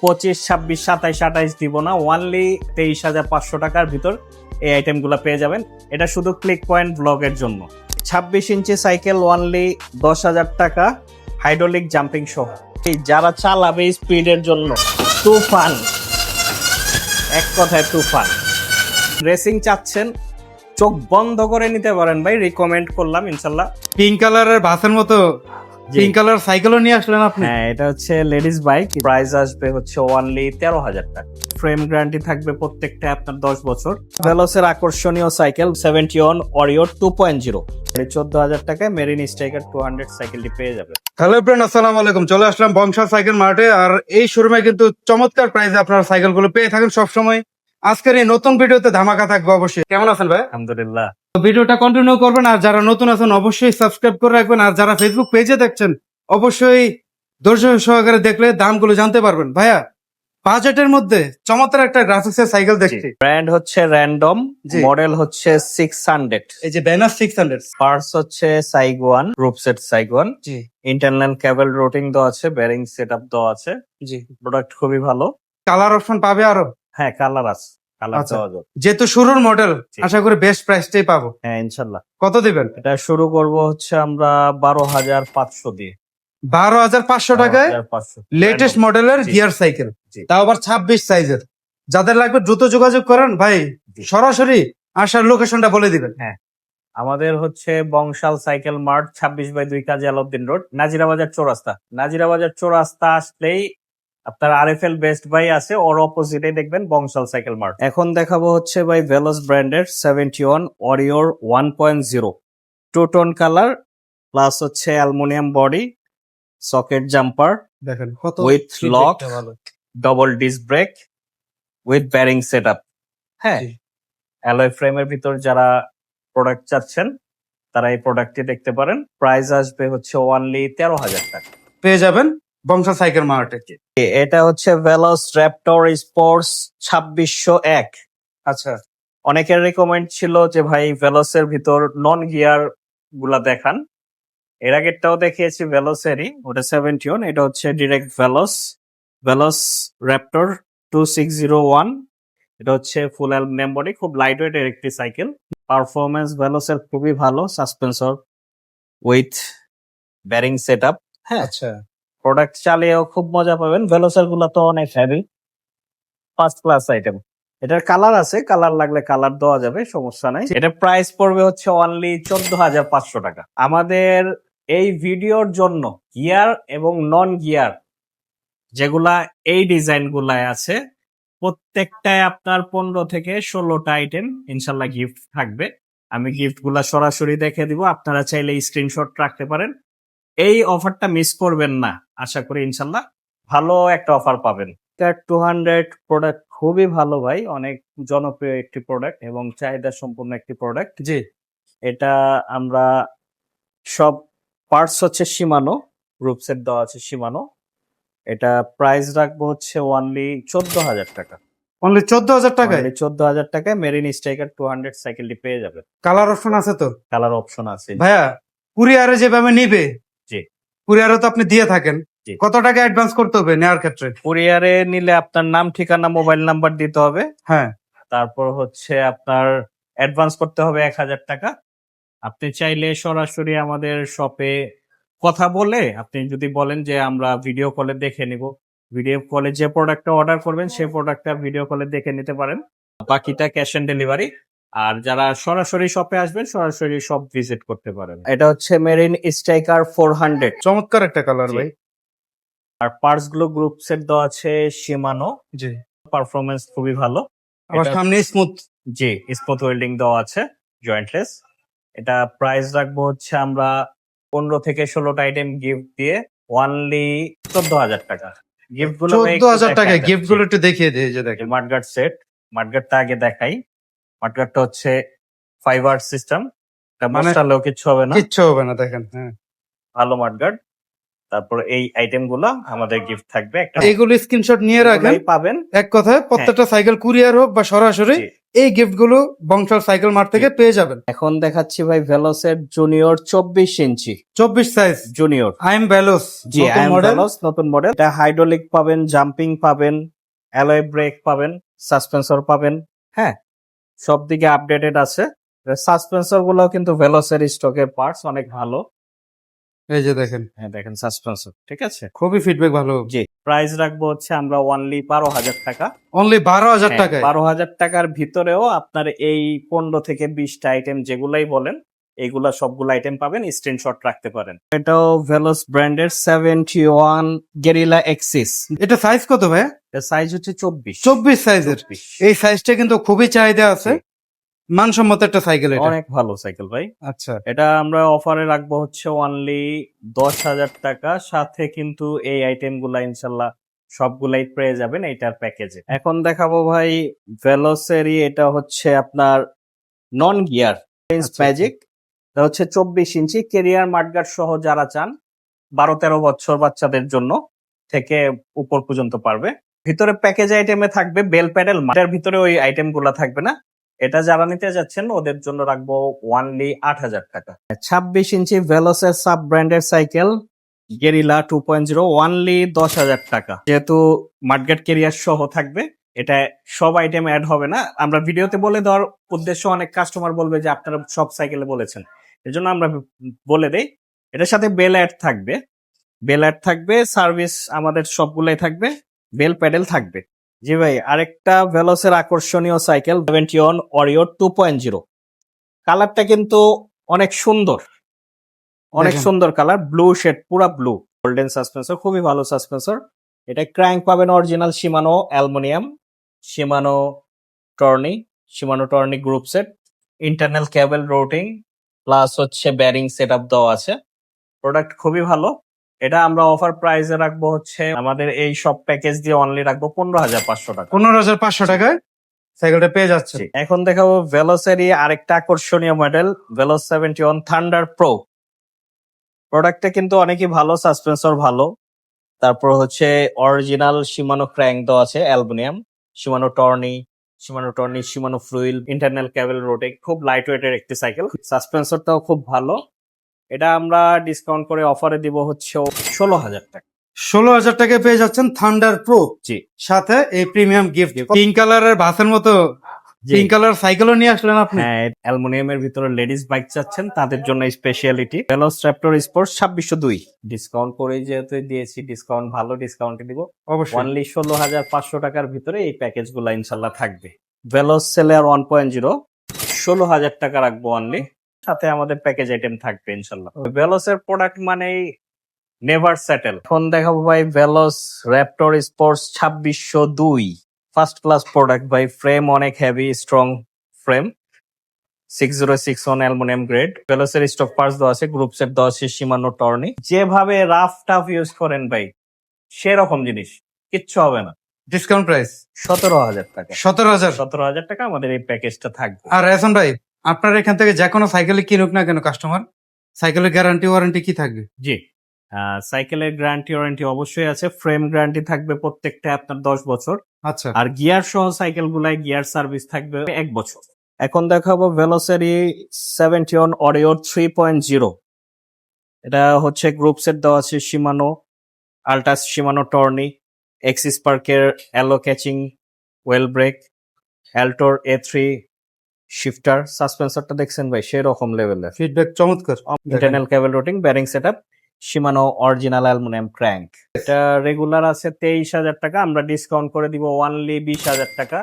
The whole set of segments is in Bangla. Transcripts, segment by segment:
25, 26, 27, 28 দিব না, ওনলি 23,500 টাকার ভিতর এই আইটেমগুলো পেয়ে যাবেন। এটা শুধু ক্লিক পয়েন্ট ব্লগের জন্য। 26 ইঞ্চি সাইকেল ওনলি 10,000 টাকা, হাইড্রোলিক জাম্পিং সহ। এই যারা চালাবে স্পিডের জন্য, তুফান, এক কথায় তুফান। রেসিং চাচ্ছেন, চোখ বন্ধ করে নিতে পারেন ভাই, রিকমেন্ড করলাম ইনশাল্লাহ। পিঙ্ক কালারের বাসের মতো পিঙ্ক কালার সাইকেলও নিয়ে আসলেন আপনি। হ্যাঁ, এটা হচ্ছে লেডিস বাইক, প্রাইস আসবে হচ্ছে ওনলি 13,000 টাকা। ফ্রেম গ্যারান্টি থাকবে প্রত্যেকটা আপনার 10 বছর। ভেলোসের আকর্ষণীয় সাইকেল 71 অরিও 2.0, 14,000 টাকায় মেরিন স্ট্রাইকার 200 সাইকেলটি পেয়ে যাবে। হ্যালো ফ্রেন্ড, আসসালামু আলাইকুম। চলে আসলাম বংশা সাইকেল মার্টে। আর এই শোরুমে কিন্তু চমৎকার প্রাইসে আপনারা সাইকেলগুলো পেয়ে থাকেন সবসময়। আজকের এই নতুন ভিডিওতে ধামাকা থাকবে অবশ্যই। কেমন আছেন ভাই? আলহামদুলিল্লাহ। ভিডিওটা কন্টিনিউ করবেন, আর যারা নতুন আছেন অবশ্যই সাবস্ক্রাইব করে রাখবেন, আর যারা ফেসবুক পেজে দেখছেন অবশ্যই ধৈর্য সহকারে দেখলে দামগুলো জানতে পারবেন। ভাইয়া, বাজেটের মধ্যে চমৎকার একটা গ্রাফিক্সের সাইকেল দেখছি। ব্র্যান্ড হচ্ছে র্যান্ডম, জি। মডেল হচ্ছে 600, এই যে ব্যানার 600। পার্টস হচ্ছে সাইগুয়ান, রূপ সেট সাইগুয়ান, জি ইন্টারনাল কেবল রুটিং দেওয়া আছে, বেয়ারিং সেটআপ দেওয়া আছে। জি। প্রোডাক্ট খুবই ভালো। কালার অপশন পাবে আরো? হ্যাঁ, কালার আছে, কালার আচ্ছা। দেওয়া যাবে। যেহেতু শুরুর মডেল, জি। আশা করি বেস্ট প্রাইসটাই পাবো। হ্যাঁ ইনশাল্লাহ। কত দিবেন? এটা শুরু করব হচ্ছে আমরা 12,500 দিয়ে। 12,500 টাকায় 12,500 লেটেস্ট মডেলের জি। গিয়ার সাইকেল, জি। তাও আবার 26 সাইজের। যাদের লাগবে দ্রুত যোগাযোগ করেন ভাই। জি। সরাসরি আসার লোকেশনটা বলে দিবেন। আমাদের হচ্ছে বংশাল সাইকেল মার্ট, 26/2 কাজী আলাউদ্দিন রোড, নাজিরাবাজার চৌরাস্তা। নাজিরাবাজার চৌরাস্তা আসলেই আপনার আরএফএল বেস্ট বাই আছে, ওর অপোজিটে দেখবেন বংশাল সাইকেল মার্ট। এখন দেখাবো হচ্ছে ভাই ভেলোস ব্র্যান্ডের 71 অরিওর 1.0, টু টোন কালার, প্লাস হচ্ছে অ্যালুমিনিয়াম বডি, সকেট জাম্পার দেখেন কত উইথ লক, দেখতে ভালো। Double disc brake with bearing setup. হ্যাঁ, জি। অ্যালয় ফ্রেমের ভিতর যারা প্রোডাক্ট চাচ্ছেন তারা এই প্রোডাক্টটি দেখতে পারেন। প্রাইস আসবে হচ্ছে ওনলি 13,000 টাকা। পেয়ে যাবেন বংশা সাইকেল মার্টে। এটা হচ্ছে ভেলোস র্যাপটর স্পোর্টস 2601। আচ্ছা। অনেকের রিকমেন্ড ছিল যে ভাই ভেলোসের ভিতর নন গিয়ার গুলা দেখান। এর আগেরটাও দেখিয়েছি ভেলোসেরই, ওটা 71, এটা হচ্ছে ডিরেক্ট ভেলোস, ভেলোস র্যাপটর 2601। এটা হচ্ছে ফুল অ্যালুমিনিয়াম বডি, খুব লাইট ওয়েট এর একটি সাইকেল। পারফরমেন্স ভেলোসের খুবই ভালো, সাসপেন্সর উইথ ব্যারিং সেটআপ। হ্যাঁ, আচ্ছা। প্রোডাক্ট চালিয়েও খুব মজা পাবেন। ভেলোসের গুলা তো অনেক হেভি, ফার্স্ট ক্লাস আইটেম। এটার কালার আছে, কালার লাগলে কালার দেওয়া যাবে, সমস্যা নাই। এটা প্রাইস পড়বে হচ্ছে অনলি 14,500 টাকা। আমাদের এই ভিডিওর জন্য গিয়ার এবং নন গিয়ার যেগুলা এই ডিজাইন গুলায় আছে, প্রত্যেকটায় আপনার 15 থেকে 16টা আইটেম ইনশাল্লাহ গিফট থাকবে। আমি গিফট গুলা সরাসরি দেখে দিব, আপনারা চাইলে স্ক্রিনশট রাখতে পারেন। এই অফারটা মিস করবেন না, আশা করি ইনশাল্লাহ ভালো একটা অফার পাবেন। 200 প্রোডাক্ট খুবই ভালো ভাই, অনেক জনপ্রিয় একটি প্রোডাক্ট এবং চাহিদা সম্পূর্ণ একটি প্রোডাক্ট। জি। এটা আমরা সব পার্টস হচ্ছে শিমানো, রূপ সেট দেওয়া আছে শিমানো। এটা প্রাইস রাখবো হচ্ছে অনলি 14,000 টাকা। অনলি 14,000 টাকায় 14,000 টাকায় মেরিন স্ট্রাইকার 200 সাইকেলটি পেয়ে যাবে। কালার অপশন আছে তো? কালার অপশন আছে ভাইয়া, কুরিয়ারে যেভাবে নিবে, জি। কুরিয়ারে তো আপনি দিয়ে থাকেন, জি। কত টাকা অ্যাডভান্স করতে হবে নেওয়ার ক্ষেত্রে? কুরিয়ারে নিলে আপনার নাম, ঠিকানা, মোবাইল নাম্বার দিতে হবে। হ্যাঁ। তারপর হচ্ছে আপনার অ্যাডভান্স করতে হবে 1,000 টাকা। আপনি চাইলে সরাসরি আমাদের শপে কথা বলে, আপনি যদি বলেন যে আমরা ভিডিও কলে দেখে নিব, ভিডিও কলে যে প্রোডাক্টটা অর্ডার করবেন সেই প্রোডাক্টটা ভিডিও কলে দেখে নিতে পারেন। বাকিটা ক্যাশ অন ডেলিভারি। আর যারা সরাসরি শপে আসবেন সরাসরি শপ ভিজিট করতে পারেন। এটা হচ্ছে মেরিন স্ট্রাইকার 400। চমৎকার একটা কালার জি। ভাই। আর পার্টস গুলো গ্রুপ সেট দেওয়া আছে শিমানো, জি। পারফরমেন্স খুবই ভালো। আবার এটা- সামনে স্মুথ। জি, স্পট ওয়েল্ডিং দেওয়া আছে, জয়েন্টলেস। এটা প্রাইস রাখবো হচ্ছে আমরা 15 থেকে 16টা আইটেম গিফট দিয়ে অনলি 14,000 টাকা। গিফট গুলো 14,000 টাকায় গিফট গুলো একটু দেখিয়ে দিয়ে যে দেখেন। মাডগার্ড সেট, মাডগার্ডটা আগে দেখাই। মাডগার্ডটা হচ্ছে ফাইবার সিস্টেম, মানে বসালেও কিচ্ছু হবে না, কিচ্ছু হবে না, দেখেন। হ্যাঁ, ভালো মাডগার্ড। তারপর এই আইটেম গুলো আমাদের গিফট থাকবে একটা, এইগুলো স্ক্রিনশট নিয়ে রাখেন। এগুলাই পাবেন। এক কথায় প্রত্যেকটা সাইকেল কুরিয়ার হোক বা সরাসরি জি। এই গিফট গুলো বংশাল সাইকেল মার্ট থেকে পেয়ে যাবেন। এখন দেখাচ্ছি ভাই ভেলোসের junior 24 inch 24 size junior. I M Veloce G, নতুন আই এম মডেল। ভেলোস নতুন মডেল। এটা হাইড্রোলিক পাবেন, জাম্পিং পাবেন, অ্যালয় ব্রেক পাবেন, সাসপেন্সর পাবেন। হ্যাঁ, সব দিকে আপডেটেড আছে। সাসপেন্সর গুলো কিন্তু ভেলোসের স্টকের পার্টস অনেক ভালো। এই যে দেখেন, হ্যাঁ দেখেন সাসপেন্সর, ঠিক আছে। খুবই ফিডব্যাক ভালো। জি, প্রাইস রাখবো হচ্ছে আমরা অনলি 12,000 টাকা। অনলি 12,000 টাকায় 12,000 টাকার ভিতরেও আপনার এই 15 থেকে 20টা আইটেম যেগুলাই বলেন এইগুলা সবগুলো আইটেম পাবেন, স্ক্রিনশট রাখতে পারেন। এটাও ভেলোস ব্র্যান্ডের 71 গেরিলা এক্সিস। এটা সাইজ কত ভাই? এর সাইজ হচ্ছে 24 সাইজের। 24 এই সাইজটা কিন্তু খুবই চাহিদা আছে, মানসম্মত একটা সাইকেল এটা। অনেক ভালো সাইকেল ভাই। আচ্ছা, এটা আমরা অফারে রাখবো হচ্ছে অনলি 10,000 টাকা, সাথে কিন্তু এই আইটেম গুলা ইনশাল্লাহ সবগুলাই পেয়ে যাবেন এইটার প্যাকেজে। এখন দেখাবো ভাই ভেলোসেরই, এটা হচ্ছে আপনার নন গিয়ার ম্যাজিক। এটা হচ্ছে 24 ইঞ্চি কেরিয়ার মাডগার্ড সহ যারা চান 12-13 বছর বাচ্চাদের জন্য থেকে উপর পর্যন্ত পারবে। ভিতরে প্যাকেজ আইটেমে থাকবে বেল প্যাডেল, মাঠের ভিতরে ওই আইটেম গুলা থাকবে না। এটা যারা নিতে যাচ্ছেন ওদের জন্য রাখবো অনলি 8,000 টাকা। 26 ইঞ্চি ভেলোসের সাব ব্র্যান্ডের সাইকেল গেরিলা 2.0 অনলি 10,000 টাকা। যেহেতু মাডগার্ড কেরিয়ার সহ থাকবে, এটা সব আইটেম অ্যাড হবে না। আমরা ভিডিওতে বলে দেওয়ার উদ্দেশ্য, অনেক কাস্টমার বলবে যে আপনারা সব সাইকেলে বলেছেন, এর জন্য আমরা বলে দেই। এটার সাথে বেল অ্যাড থাকবে, বেল অ্যাড থাকবে, সার্ভিস আমাদের সবগুলাই থাকবে, বেল প্যাডেল থাকবে। জি ভাই, আরেকটা ভেলোসের আকর্ষণীয় সাইকেল 71 অরিও 2.0। কালারটা কিন্তু অনেক সুন্দর, অনেক দেখেন। সুন্দর কালার, ব্লু শেড, পুরা ব্লু, গোল্ডেন সাসপেন্সর, খুবই ভালো সাসপেন্সর। এটা ক্র্যাঙ্ক পাবেন original Shimano aluminium, Shimano Tourney group set, internal cable routing plus হচ্ছে ব্যারিং সেট আপ দেওয়া আছে। প্রোডাক্ট খুবই ভালো। এটা আমরা অফার প্রাইসে রাখবো হচ্ছে আমাদের এই সব প্যাকেজ দিয়ে অনলি রাখবো 15,500 টাকা। 15,500 টাকায় সাইকেলটা পেয়ে যাচ্ছে। জি, এখন দেখাবো ভেলোসেরই আরেকটা আকর্ষণীয় মডেল ভেলোস 71 থান্ডার প্রো। প্রোডাক্টটা কিন্তু অনেকই ভালো, সাসপেন্সর ভালো, তারপর হচ্ছে অরিজিনাল শিমানো ক্র্যাঙ্ক দেওয়া আছে aluminium, Shimano Tourney, Shimano freewheel, internal cable routing, খুব লাইট ওয়েটের একটি সাইকেল। সাসপেন্সরটাও খুব ভালো। এটা আমরা ডিসকাউন্ট করে অফারে দিব হচ্ছে 16,000 টাকা। 16,000 টাকায় পেয়ে যাচ্ছেন থান্ডার প্রো, জি, সাথে এই প্রিমিয়াম গিফট। পিঙ্ক কালারের বাসের মতো জি। পিঙ্ক কালার সাইকেলও নিয়ে আসলেন আপনি। হ্যাঁ, অ্যালুমিনিয়ামের ভিতরে লেডিস বাইক চাচ্ছেন তাদের জন্য স্পেশালিটি ভেলোস র্যাপটর স্পোর্টস 2602। ডিসকাউন্ট করে যেহেতু দিয়েছি, ডিসকাউন্ট ভালো ডিসকাউন্টে দিব। অবশ্যই। অনলি 16,500 টাকার ভিতরে এই প্যাকেজ গুলা ইনশাল্লাহ থাকবে। ভেলোস সেলার 1.0 16,000 টাকা রাখবো অনলি, সাথে আমাদের প্যাকেজ আইটেম থাকবে ইনশাল্লাহ। ভেলোসের প্রোডাক্ট মানেই নেভার সেটেল। এখন দেখাবো ভাই Veloce Raptor sports 2602, first class product ভাই। ফ্রেম অনেক heavy strong frame, 6061 aluminium grade. ভেলোসের স্টক পার্টস দেওয়া আছে, গ্রুপ সেট দেওয়া আছে, শিমানো টর্নি। যেভাবে রাফ টাফ ইউজ করেন ভাই সেরকম জিনিস, কিচ্ছু হবে না। ডিসকাউন্ট প্রাইস 17,000 টাকা। 17,000। 17,000 টাকা আমাদের এই প্যাকেজটা থাকবে। আর এহসান ভাই, আপনার এখান থেকে যে কোনো সাইকেলে কিনুক না কেন কাস্টমার, সাইকেলের গ্যারান্টি ওয়ারেন্টি কি থাকবে? জি, সাইকেলের গ্যারান্টি ওয়ারেন্টি অবশ্যই আছে। ফ্রেম গ্যারান্টি থাকবে প্রত্যেকটা আপনার 10 বছর। আচ্ছা, আর গিয়ার সহ সাইকেল গুলাই গিয়ার সার্ভিস থাকবে 1 বছর। এখন দেখাবো ভেলোসেরই 71 অরিও 3.0। এটা হচ্ছে গ্রুপ সেট দেওয়া আছে, Shimano Altus, Shimano Tourney, axis পার্কের অ্যালো ক্যাচিং ওয়েল ব্রেক, অ্যাল্টোর A3 শিফটার। সাসপেন্সরটা দেখছেন ভাই সেরকম লেভেলের। ফিডব্যাক চমৎকার। Internal cable routing, bearing setup, Shimano original aluminium crank. এটা রেগুলার আছে 23,000 টাকা, আমরা ডিসকাউন্ট করে দিব অনলি 20,000 টাকা,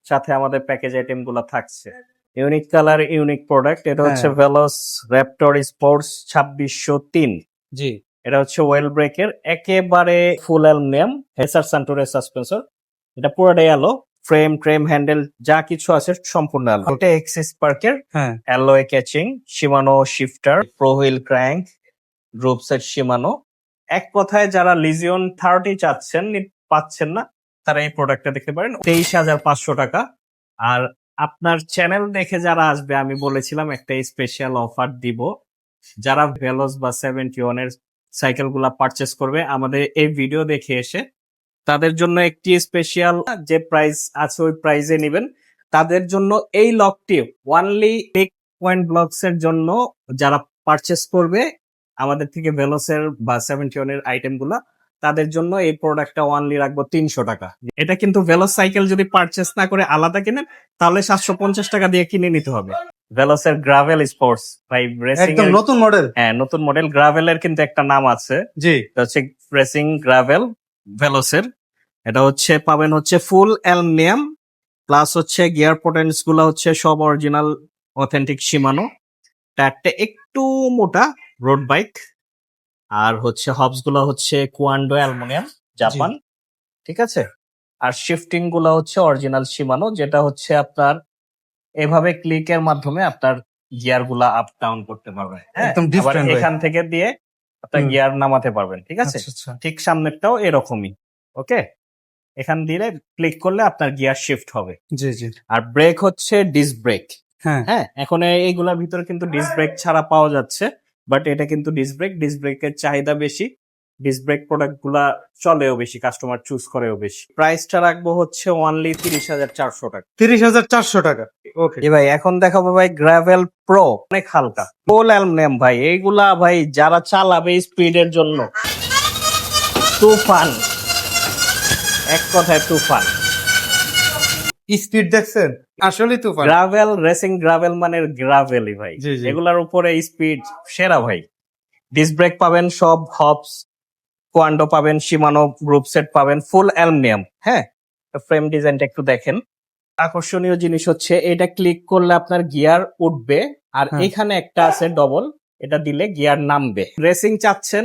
সাথে আমাদের প্যাকেজ আইটেম গুলো থাকছে। Unique colour, unique product. এটা হচ্ছে ভেলোস র্যাপটর স্পোর্টস 2603। জি, এটা হচ্ছে ওয়েল ব্রেকের একেবারে ফুল অ্যালুমিনিয়াম, হেসার সান্টুরের সাসপেন্সর। এটা পুরোটাই আলো, ফ্রেম ট্রেম হ্যান্ডেল যা কিছু আছে সম্পূর্ণ আলো। এটা এক্সিস পার্কের হ্যাঁ, অ্যালয় ক্যাচিং, Shimano shifter, pro wheel crank, group set Shimano. এক কথায় যারা লিজিয়ন 30 চাচ্ছেন, পাচ্ছেন না, তারা এই প্রোডাক্টটা দেখতে পারেন 23,500 টাকা। আর আপনার চ্যানেল দেখে যারা আসবে, আমি বলেছিলাম একটা স্পেশাল অফার দিব। যারা ভেলোস বা 71 এর সাইকেল গুলা পারচেস করবে আমাদের এই ভিডিও দেখে এসে, তাদের জন্য একটি স্পেশাল যে প্রাইস আছে ওই প্রাইসে নিবেন, তাদের জন্য এই লকটি ওয়ানলি টেক পয়েন্ট ব্লগস এর জন্য, যারা পারচেস করবে আমাদের থেকে ভেলোসের বা 71 এর আইটেম গুলা, তাদের জন্য এই প্রোডাক্টটা ওয়ানলি রাখবো 300 টাকা। এটা কিন্তু ভেলোস সাইকেল যদি পারচেস না করে আলাদা কিনেন তাহলে 750 টাকা দিয়ে কিনে নিতে হবে। ভেলোসের গ্রাভেল স্পোর্টস ভাই, রেসিং একদম নতুন মডেল। হ্যাঁ নতুন মডেল। গ্রাভেলের কিন্তু একটা নাম আছে, জি, এটা হচ্ছে রেসিং গ্রাভেল ভেলোসের। এটা হচ্ছে পাবেন হচ্ছে ফুল অ্যালুমিনিয়াম, প্লাস হচ্ছে গিয়ার পোটেন্স গুলা হচ্ছে সব অরিজিনাল অথেন্টিক শিমানো। টায়ারটা একটু মোটা রোড বাইক, আর হচ্ছে হবস গুলা হচ্ছে কুয়ান্ডো অ্যালুমিনিয়াম জাপান, ঠিক আছে। আর শিফটিং গুলা হচ্ছে অরিজিনাল শিমানো, যেটা হচ্ছে আপনার এভাবে ক্লিকের মাধ্যমে আপনার গিয়ার গুলা আপ ডাউন করতে পারবেন। হ্যাঁ, একদম আবার ডিফারেন্ট। এখান থেকে দিয়ে আপনার হুম। গিয়ার নামাতে পারবেন, ঠিক আছে। আচ্ছা আচ্ছা। ঠিক সামনেরটাও এরকমই, ওকে। এখান দিয়ে ক্লিক করলে আপনার গিয়ার শিফট হবে। জি জি। আর ব্রেক হচ্ছে ডিস্ক ব্রেক। হ্যাঁ, হ্যাঁ, এখন এইগুলার ভিতরে কিন্তু ডিস্ক ব্রেক ছাড়া পাওয়া যাচ্ছে, বাট এটা কিন্তু ডিস্ক ব্রেক। ডিস্ক ব্রেকের চাহিদা বেশি, ডিস্ক ব্রেক প্রোডাক্ট গুলা চলেও বেশি, কাস্টমার চুজ করেও বেশি। প্রাইসটা রাখবো হচ্ছে ওনলি 30,400 টাকা। 30,400 টাকা। ওকে। ভাই এখন দেখাবো ভাই গ্রাভেল প্রো, অনেক হালকা ফুল অ্যালুমিনিয়াম ভাই। এইগুলা ভাই যারা চালাবে স্পিডের জন্য তুফান, এক কথায় তুফান। স্পিড দেখছেন, আসলেই তুফান। গ্রাভেল রেসিং গ্রাভেল মানে গ্রাভেলই ভাই, জি, জি। এগুলার উপরে স্পিড সেরা ভাই। ডিস্ক ব্রেক পাবেন সব হবস, কোয়ান্ডো পাবেন, শিমানো গ্রুপ সেট পাবেন, ফুল অ্যালুমিনিয়াম। হ্যাঁ, ফ্রেম ডিজাইনটা একটু দেখেন। আকর্ষণীয় জিনিস হচ্ছে এটা ক্লিক করলে আপনার গিয়ার উঠবে, আর হ্যাঁ। এখানে একটা আছে ডবল, এটা দিলে গিয়ার নামবে। রেসিং চাচ্ছেন,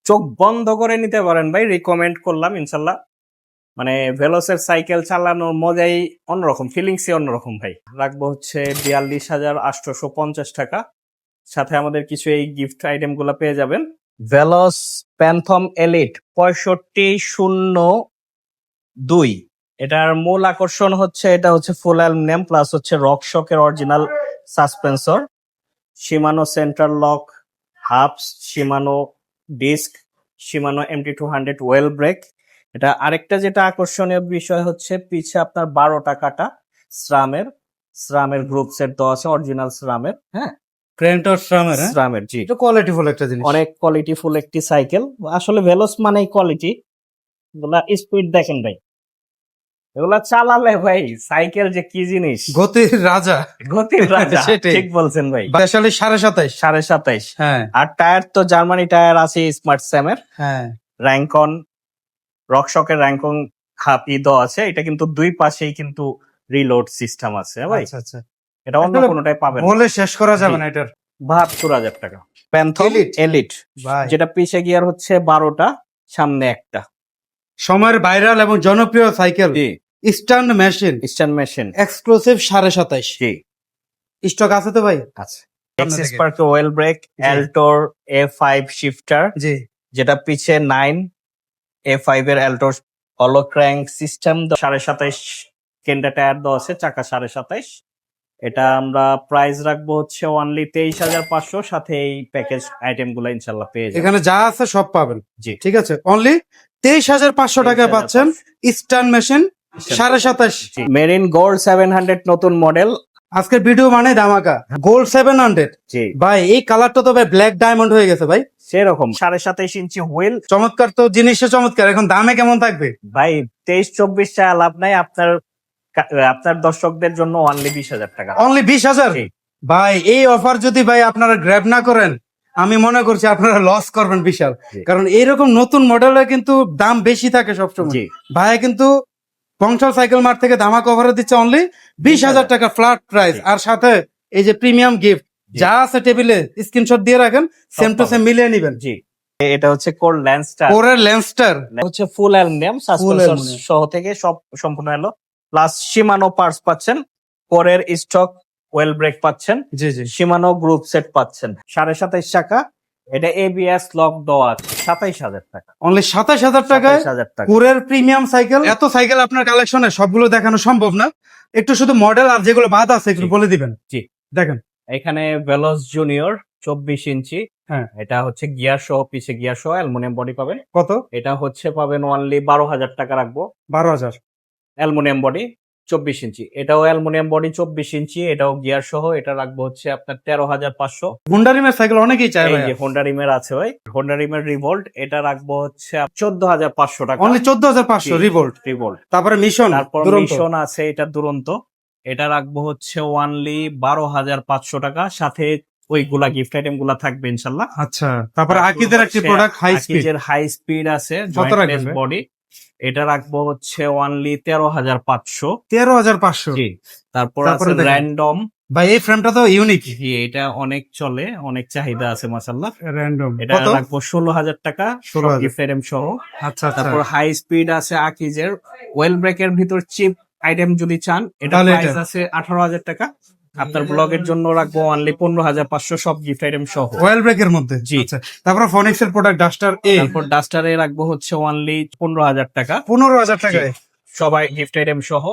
চোখ বন্ধ করে নিতে পারেন ভাই, রিকমেন্ড করলাম ইনশাল্লাহ। মানে ভেলোসের সাইকেল চালানোর মজাই অন্যরকম, ফিলিংসই অন্যরকম ভাই। রাখবো হচ্ছে 42,850 টাকা। সাথে আমাদের কিছু এই গিফট আইটেম গুলা পেয়ে যাবেন। ভেলোস প্যান্থম এলিট 6502, এটার মূল আকর্ষণ হচ্ছে এটা হচ্ছে ফুল অ্যালুমিনিয়াম প্লাস হচ্ছে রকশকের original suspension, Shimano central lock, hubs, Shimano disc, Shimano MT200 oil brake. এটা আরেকটা যেটা আকর্ষণীয় বিষয় হচ্ছে পিছে আপনার 12টা কাটা স্রামের গ্রুপ সেট দেওয়া আছে, অরিজিনাল স্রামের। হ্যাঁ, ক্রেন্টর স্রামের। হ্যাঁ, স্রামের, জি। এটা কোয়ালিটিফুল একটা জিনিস। অনেক কোয়ালিটিফুল একটি সাইকেল। আসলে ভেলোস মানেই কোয়ালিটি। এগুলা স্পিড দেখেন ভাই, এগুলা চালালে ভাই সাইকেল যে কি জিনিস, গতির রাজা। গতির রাজা। সেটাই। ঠিক বলছেন ভাই। স্পেশালি 27.5। 27.5। হ্যাঁ আর টায়ার তো জার্মানি টায়ার আছে, স্মার্ট স্যামের হ্যাঁ। র্যাঙ্কন, রকশকের র্যাঙ্কন হাফি দেওয়া আছে। এটা কিন্তু দুই পাশেই কিন্তু রিলোড সিস্টেম আছে ভাই, আচ্ছা আচ্ছা। এটা অন্য আসলে কোনোটাই পাবেন না। বলে শেষ করা যাবে জি। না এটার। 72,000 টাকা। Phantom Elite। এলিট, ভাই, যেটা পিছে গিয়ার হচ্ছে 12টা, সামনে একটা। সময়ের ভাইরাল এবং জনপ্রিয় সাইকেল, জি, Eastern machine, Eastern machine. Exclusive 27.5। জি, স্টক আছে তো ভাই? আছে। সামনে এক্সিস থেকে। পার্ক ওয়েল ব্রেক, অ্যাল্টোর A5 শিফটার, জি। যেটা পিছে 9, A5 এর অ্যাল্টোর হলো ক্র্যাঙ্ক সিস্টেম, 27.5 কেন্ডা টায়ার দেওয়া আছে, চাকা 27.5। এটা আমরা প্রাইস রাখবো হচ্ছে অনলি 23,500, সাথে এই প্যাকেজ আইটেম গুলো ইনশাল্লাহ পেয়ে যাবেন। এখানে যা আছে সব পাবেন। জি, ঠিক আছে, অনলি 23,500 টাকায় পাচ্ছেন ইস্টার্ন মেশিন 27.5। মেরিন গোল্ড 700 নতুন মডেল। আজকের ভিডিও মানে ধামাকা গোল্ড 700। জি, ভাই এই কালারটা তো ভাই ব্ল্যাক ডায়মন্ড হয়ে গেছে ভাই। সেরকম 27.5 ইঞ্চি হুইল। চমৎকার তো জিনিসটা চমৎকার। এখন দামে কেমন থাকবে? ভাই 23-24 চা লাভ নাই, আপনার দর্শকদের জন্য অনলি 20,000 টাকা। অনলি 20,000। জি। ভাই এই অফার যদি ভাই আপনারা গ্র্যাব না করেন, আমি মনে করছি আপনারা লস করবেন বিশাল। জি। কারণ এইরকম নতুন মডেলে কিন্তু দাম বেশি থাকে সবসময়। জি, ভাই কিন্তু বংশাল সাইকেল মার্ট থেকে ধামাকা অফারে দিচ্ছে অনলি 20,000 টাকা ফ্ল্যাট প্রাইস। জি। আর সাথে এই যে প্রিমিয়াম গিফট জি। যা আছে টেবিলে স্ক্রিনশট দিয়ে রাখেন, সেম টু সেম মিলিয়ে নিবেন। জি। এটা হচ্ছে কোর ল্যান্সটার, কোরের ল্যান্সটার হচ্ছে ফুল অ্যালুমিনিয়াম সাসপেন্সর aluminum। সহ থেকে সব সম্পূর্ণ এলো, প্লাস শিমানো পার্টস পাচ্ছেন, কোরের স্টক ওয়েল ব্রেক পাচ্ছেন, জি জি। শিমানো গ্রুপ সেট পাচ্ছেন। 27.5 টাকা। এটা ABS লক দেওয়া আছে, 27,000 টাকা। অনলি 27,000 টাকায় 27,000 টাকা। কোরের প্রিমিয়াম সাইকেল। এত সাইকেল আপনার কালেকশনে সবগুলো দেখানো সম্ভব না, একটু শুধু মডেল আর যেগুলো বাদ আছে একটু জি। বলে দিবেন। জি। দেখেন এখানে ভেলোস জুনিয়র 24 ইঞ্চি। হ্যাঁ। এটা হচ্ছে গিয়ার সহ, পিছে গিয়ার সহ অ্যালুমিনিয়াম বডি পাবেন। কত? এটা হচ্ছে পাবেন অনলি 12,000 টাকা রাখবো, 12,000। Aluminium body. 24 ইঞ্চি, এটাও অ্যালুমিনিয়াম বডি 24 ইঞ্চি, এটাও গিয়ার সহ। এটা রাখবো হচ্ছে আপনার 13,500। হোন্ডা রিমের সাইকেল অনেকেই চায় এই ভাই, যে হোন্ডা রিমের আছে ভাই, হোন্ডা রিমের রিভোল্ট, এটা রাখবো হচ্ছে 14,500 টাকা। Only 14,500 revolt. রিভোল্ট। তারপরে মিশন, তারপর দুরন্ত। মিশন আছে, এটা দুরন্ত, এটা রাখবো হচ্ছে অনলি 12,500 টাকা। সাথে ওইগুলা গিফট আইটেম গুলা থাকবে ইনশাল্লাহ। আচ্ছা, তারপরে আকিদের একটি প্রোডাক্ট হাই স্পিড, আকিজের হাই স্পিড আছে কত রাখবেন ভাই? বডি, এটা রাখবো হচ্ছে অনলি 13,500। 13,500। জি। তারপর তারপরে আছে দেখেন। র্যান্ডম। ভাই এই ফ্রেমটা তো ইউনিক। জি, এটা অনেক চলে, অনেক চাহিদা আছে মাশাআল্লাহ। র্যান্ডম এটা কত? রাখবো 16,000 টাকা, 16,000 গিফট আইটেম সহ। আচ্ছা আচ্ছা। তারপর হাই স্পিড আছে আকিজের, ওয়েল ব্রেকের ভিতর চিপ আইটেম যদি চান, এটা তাহলে প্রাইস এটা? আছে 18,000 টাকা। আপনার ব্লগের জন্য রাখবো অনলি 15,500, সব গিফট আইটেম সহ। অয়েল ব্রেকের মধ্যে। জি। আচ্ছা, তারপর ফনিক্স এর প্রোডাক্ট ডাস্টার এ, তারপর ডাস্টারে রাখবো হচ্ছে অনলি 15,000 টাকা, 15,000 টাকায়। সবাই গিফট আইটেম সহ।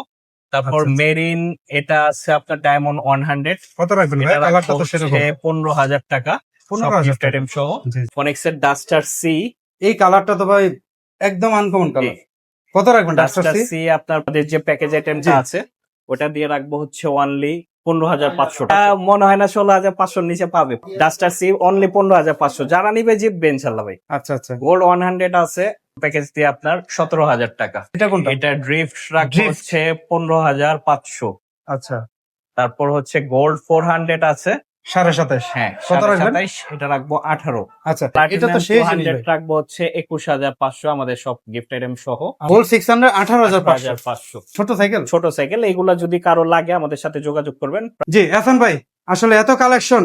তারপর আচ্ছা, আচ্ছা। মেরিন, এটা আছে আপনার ডায়মন্ড 100, কত রাখবেন ভাই? এটা কালারটা রাখবো তো হচ্ছে সেরকম। 15,000 টাকা, সব 15,000 গিফট টাকা। আইটেম সহ। জি। ফনিক্সের ডাস্টার সি, এই কালারটা তো ভাই একদম আনকমন কালার। কত রাখবেন ডাস্টার ডাস্টার সি? সি আপনার আমাদের যে প্যাকেজ আইটেমটা জি। আছে ওটা দিয়ে রাখবো হচ্ছে অনলি 15,500 টাকা। মনে হয় না 16,500 নিচে পাবে। ডাস্টার সি অনলি 15,500, যারা নিবে জিতবে ইনশাল্লাহ ভাই। আচ্ছা আচ্ছা। গোল্ড 100 আছে, প্যাকেজ দিয়ে আপনার 17,000 টাকা। এটা কোনটা? এটা ড্রিফট রাখবো Drift। হচ্ছে 15,500। আচ্ছা, তারপর হচ্ছে গোল্ড 400 আছে, 27,500। হ্যাঁ কত রাখবেন? 27,500, এটা রাখবো 18। আচ্ছা, এটা তো শেষ জিনিস 200 ভাই। রাখবো হচ্ছে 21,500, আমাদের সব গিফট আইটেম সহ। গোল্ড 600 18,500। 18,500 ছোট সাইকেল। ছোট সাইকেল, এগুলা যদি কারো লাগে আমাদের সাথে যোগাযোগ করবেন। জি এহসান ভাই, আসলে এত কালেকশন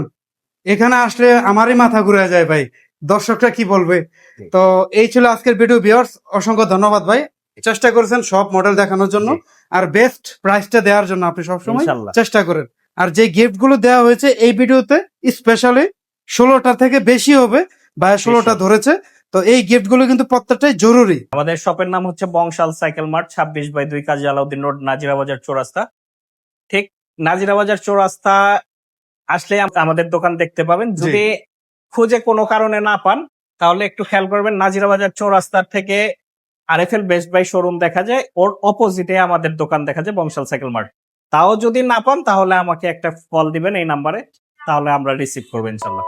এখানে আসলে আমারই মাথা ঘুরে যায় ভাই, দর্শকরা কি বলবে। জি। তো এই ছিল আজকের ভিডিও ভিউয়ার্স, অসংখ্য ধন্যবাদ ভাই, চেষ্টা করেছেন সব মডেল দেখানোর জন্য, জি। আর বেস্ট প্রাইসটা দেওয়ার জন্য আপনি সবসময় ইনশাল্লাহ। চেষ্টা করেন। আর যে গিফট গুলো দেওয়া হয়েছে এই ভিডিওতে স্পেশালি 16টা থেকে বেশি হবে, বা 16টা বেশি। ধরেছে, তো এই গিফট গুলো কিন্তু প্রত্যেকটাই জরুরি। আমাদের শপের নাম হচ্ছে বংশাল সাইকেল মার্ট, 26/2 কাজী আলাউদ্দিন রোড, নাজিরা বাজার চৌরাস্তা। ঠিক নাজিরা বাজার চৌরাস্তা আসলে আমাদের দোকান দেখতে পাবেন। জি। যদি খুঁজে কোনো কারণে না পান তাহলে একটু খেয়াল করবেন, নাজিরা বাজার চৌরাস্তার থেকে আরএফএল বেস্ট বাই শোরুম দেখা যায়, ওর অপোজিটে আমাদের দোকান দেখা যায় বংশাল সাইকেল মার্ট। তাও যদি না পান তাহলে আমাকে একটা কল দিবেন এই নাম্বারে, তাহলে আমরা রিসিভ করবো ইনশাল্লাহ।